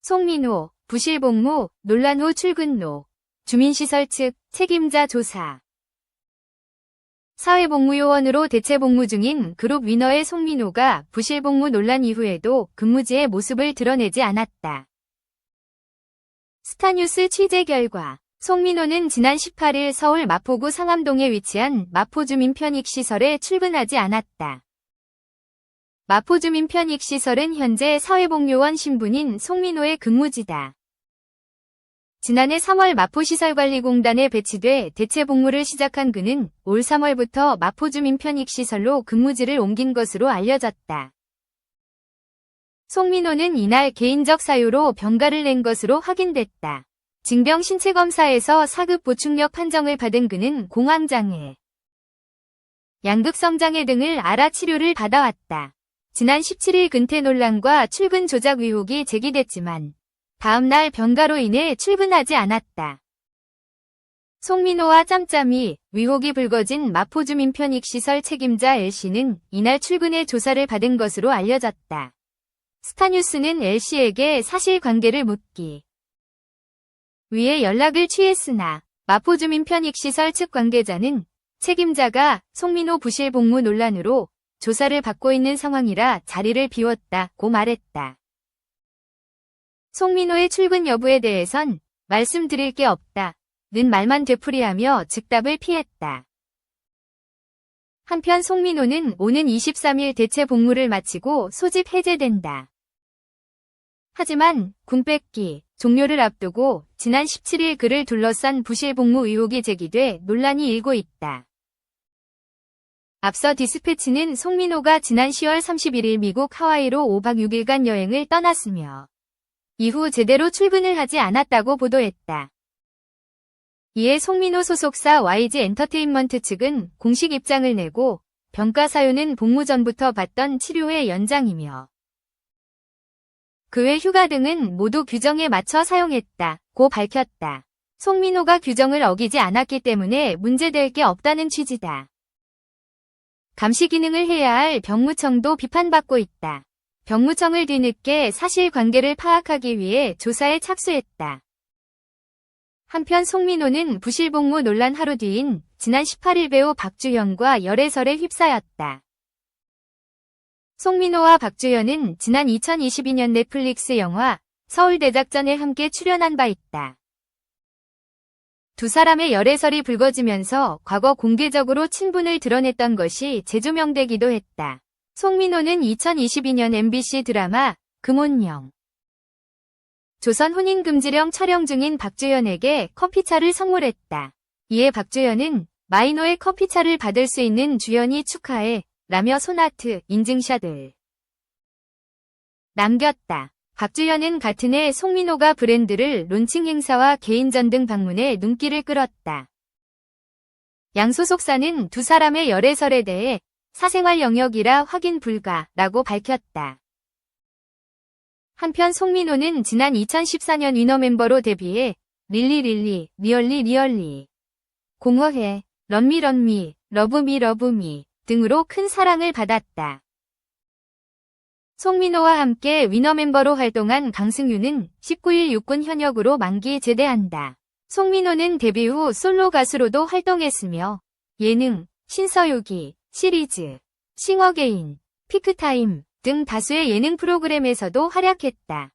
송민호, 부실복무, 논란 후 출근로. 주민시설 측 책임자 조사. 사회복무요원으로 대체복무 중인 그룹 위너의 송민호가 부실복무 논란 이후에도 근무지의 모습을 드러내지 않았다. 스타뉴스 취재 결과 송민호는 지난 18일 서울 마포구 상암동에 위치한 마포주민편익시설에 출근하지 않았다. 마포주민편익시설은 현재 사회복무요원 신분인 송민호의 근무지다. 지난해 3월 마포시설관리공단에 배치돼 대체복무를 시작한 그는 올 3월부터 마포주민편익시설로 근무지를 옮긴 것으로 알려졌다. 송민호는 이날 개인적 사유로 병가를 낸 것으로 확인됐다. 징병신체검사에서 4급 보충력 판정을 받은 그는 공황장애, 양극성장애 등을 앓아 치료를 받아왔다. 지난 17일 근태 논란과 출근 조작 의혹이 제기됐지만 다음 날 병가로 인해 출근하지 않았다. 송민호와 짬짬이 의혹이 불거진 마포주민편익시설 책임자 L씨는 이날 출근해 조사를 받은 것으로 알려졌다. 스타뉴스는 L씨에게 사실관계를 묻기 위해 연락을 취했으나 마포주민편익시설 측 관계자는 책임자가 송민호 부실복무 논란으로 조사를 받고 있는 상황이라 자리를 비웠다고 말했다. 송민호의 출근 여부에 대해선 말씀드릴 게 없다는 말만 되풀이하며 즉답을 피했다. 한편 송민호는 오는 23일 대체 복무를 마치고 소집 해제된다. 하지만 군 뺏기 종료를 앞두고 지난 17일 그를 둘러싼 부실복무 의혹이 제기돼 논란이 일고 있다. 앞서 디스패치는 송민호가 지난 10월 31일 미국 하와이로 5박 6일간 여행을 떠났으며 이후 제대로 출근을 하지 않았다고 보도했다. 이에 송민호 소속사 YG 엔터테인먼트 측은 공식 입장을 내고 병가 사유는 복무 전부터 받던 치료의 연장이며 그 외 휴가 등은 모두 규정에 맞춰 사용했다고 밝혔다. 송민호가 규정을 어기지 않았기 때문에 문제될 게 없다는 취지다. 감시 기능을 해야 할 병무청도 비판받고 있다. 병무청을 뒤늦게 사실관계를 파악하기 위해 조사에 착수했다. 한편 송민호는 부실복무 논란 하루 뒤인 지난 18일 배우 박주현과 열애설에 휩싸였다. 송민호와 박주현은 지난 2022년 넷플릭스 영화 서울대작전에 함께 출연한 바 있다. 두 사람의 열애설이 불거지면서 과거 공개적으로 친분을 드러냈던 것이 재조명되기도 했다. 송민호는 2022년 MBC 드라마 금혼령 조선 혼인금지령 촬영 중인 박주현에게 커피차를 선물했다. 이에 박주현은 마이노의 커피차를 받을 수 있는 주현이 축하해 라며 손하트 인증샷을 남겼다. 박주현은 같은 해 송민호가 브랜드를 론칭 행사와 개인전 등 방문해 눈길을 끌었다. 양 소속사는 두 사람의 열애설에 대해 사생활 영역이라 확인 불가라고 밝혔다. 한편 송민호는 지난 2014년 위너 멤버로 데뷔해 릴리, 리얼리, 공허해, 런미, 러브미 등으로 큰 사랑을 받았다. 송민호와 함께 위너 멤버로 활동한 강승규는 19일 육군 현역으로 만기 제대한다. 송민호는 데뷔 후 솔로 가수로도 활동했으며 예능, 신서유기, 시리즈, 싱어게인, 피크타임 등 다수의 예능 프로그램에서도 활약했다.